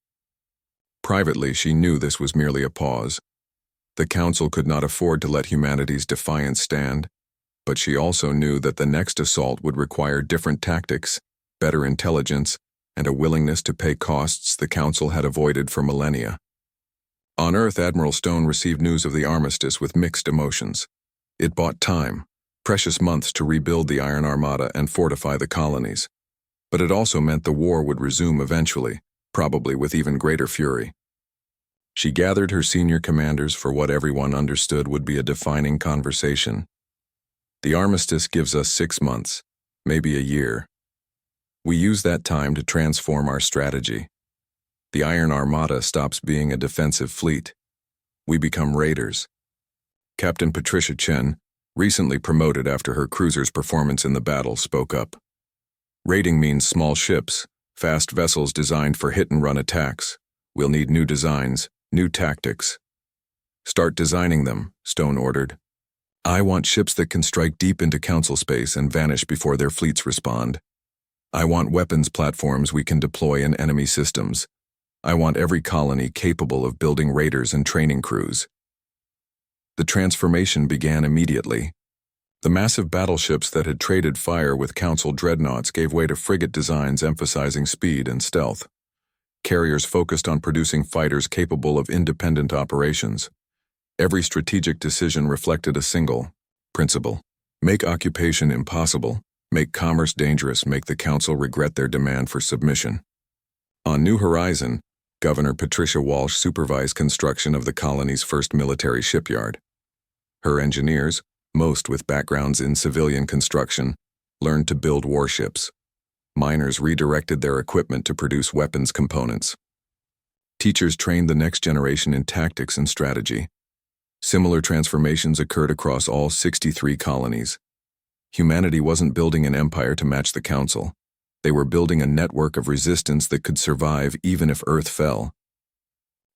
Privately, she knew this was merely a pause. The Council could not afford to let humanity's defiance stand, but she also knew that the next assault would require different tactics, better intelligence, and a willingness to pay costs the Council had avoided for millennia. On Earth, Admiral Stone received news of the armistice with mixed emotions. It bought time, precious months to rebuild the Iron Armada and fortify the colonies. But it also meant the war would resume eventually, probably with even greater fury. She gathered her senior commanders for what everyone understood would be a defining conversation. The armistice gives us 6 months, maybe a year. We use that time to transform our strategy. The Iron Armada stops being a defensive fleet. We become raiders. Captain Patricia Chen, recently promoted after her cruiser's performance in the battle, spoke up. Raiding means small ships, fast vessels designed for hit-and-run attacks. We'll need new designs, new tactics. Start designing them, Stone ordered. I want ships that can strike deep into Council space and vanish before their fleets respond. I want weapons platforms we can deploy in enemy systems. I want every colony capable of building raiders and training crews. The transformation began immediately. The massive battleships that had traded fire with Council dreadnoughts gave way to frigate designs emphasizing speed and stealth. Carriers focused on producing fighters capable of independent operations. Every strategic decision reflected a single principle: make occupation impossible, make commerce dangerous, make the Council regret their demand for submission. On New Horizon, Governor Patricia Walsh supervised construction of the colony's first military shipyard. Her engineers, most with backgrounds in civilian construction, learned to build warships. Miners redirected their equipment to produce weapons components. Teachers trained the next generation in tactics and strategy. Similar transformations occurred across all 63 colonies. Humanity wasn't building an empire to match the Council. They were building a network of resistance that could survive even if Earth fell.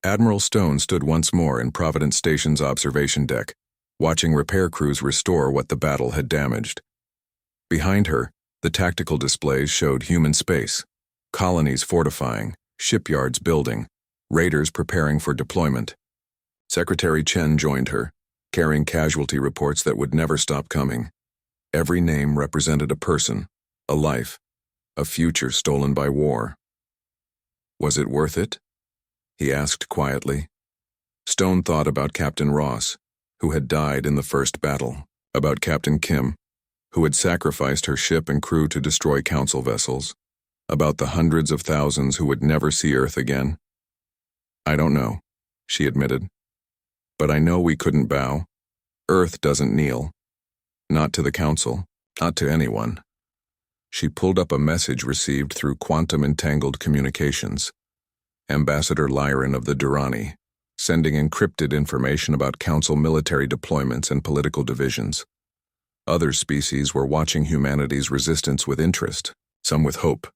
Admiral Stone stood once more in Providence Station's observation deck, watching repair crews restore what the battle had damaged. Behind her, the tactical displays showed human space, colonies fortifying, shipyards building, raiders preparing for deployment. Secretary Chen joined her, carrying casualty reports that would never stop coming. Every name represented a person, a life, a future stolen by war. Was it worth it? He asked quietly. Stone thought about Captain Ross, who had died in the first battle, about Captain Kim, who had sacrificed her ship and crew to destroy Council vessels, about the hundreds of thousands who would never see Earth again. I don't know, she admitted. But I know we couldn't bow. Earth doesn't kneel. Not to the Council, not to anyone. She pulled up a message received through quantum-entangled communications. Ambassador Lyran of the Durrani, sending encrypted information about Council military deployments and political divisions. Other species were watching humanity's resistance with interest, some with hope.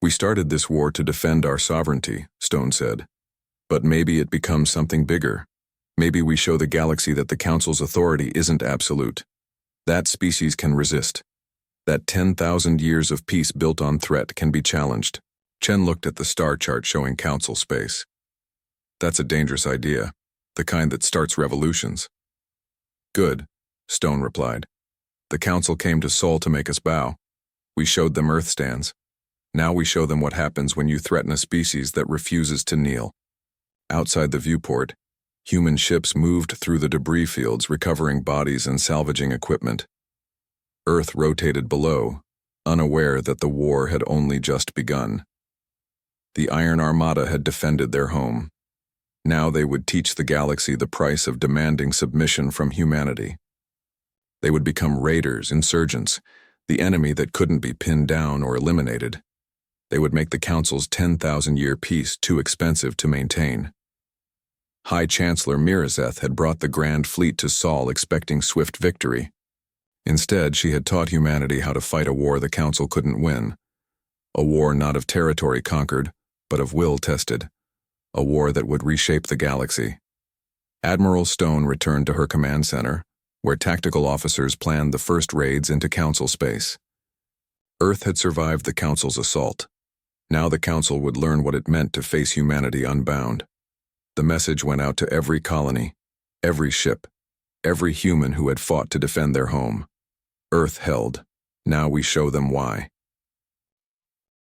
We started this war to defend our sovereignty, Stone said. But maybe it becomes something bigger. Maybe we show the galaxy that the Council's authority isn't absolute. That species can resist. That 10,000 years of peace built on threat can be challenged. Chen looked at the star chart showing Council space. That's a dangerous idea, the kind that starts revolutions. Good, Stone replied. The Council came to Sol to make us bow. We showed them Earth stands. Now we show them what happens when you threaten a species that refuses to kneel. Outside the viewport, human ships moved through the debris fields, recovering bodies and salvaging equipment. Earth rotated below, unaware that the war had only just begun. The Iron Armada had defended their home. Now they would teach the galaxy the price of demanding submission from humanity. They would become raiders, insurgents, the enemy that couldn't be pinned down or eliminated. They would make the Council's 10,000-year peace too expensive to maintain. High Chancellor Mirazeth had brought the Grand Fleet to Sol expecting swift victory. Instead, she had taught humanity how to fight a war the Council couldn't win. A war not of territory conquered, but of will tested. A war that would reshape the galaxy. Admiral Stone returned to her command center, where tactical officers planned the first raids into Council space. Earth had survived the Council's assault. Now the Council would learn what it meant to face humanity unbound. The message went out to every colony, every ship, every human who had fought to defend their home. Earth held. Now we show them why.